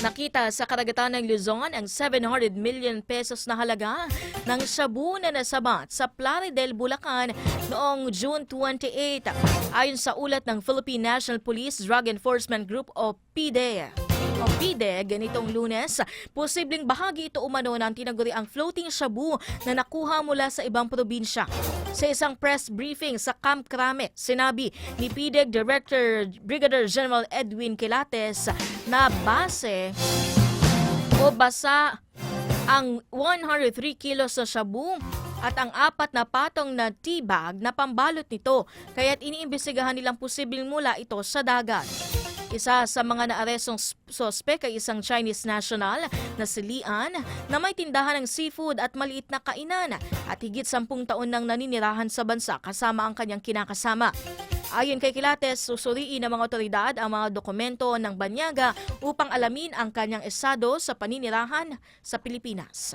Nakita sa karagatan ng Luzon ang 700 million pesos na halaga ng shabu na nasabat sa Plaridel, Bulacan noong June 28. Ayon sa ulat ng Philippine National Police Drug Enforcement Group o PDE. Ganitong Lunes, posibleng bahagi ito umano ng tinaguriang floating shabu na nakuha mula sa ibang probinsya. Sa isang press briefing sa Camp Crame, sinabi ni PDEG Director Brigadier General Edwin Quilates na basa ang 103 kilos na shabu at ang 4 na patong na tea bag na pambalot nito, kaya't iniimbestigahan nilang posibleng mula ito sa dagat. Isa sa mga naarestong sospek ay isang Chinese national na si Lian na may tindahan ng seafood at maliit na kainan at higit 10 taon nang naninirahan sa bansa kasama ang kanyang kinakasama. Ayon kay Quilates, susuriin ng mga otoridad ang mga dokumento ng banyaga upang alamin ang kanyang estado sa paninirahan sa Pilipinas.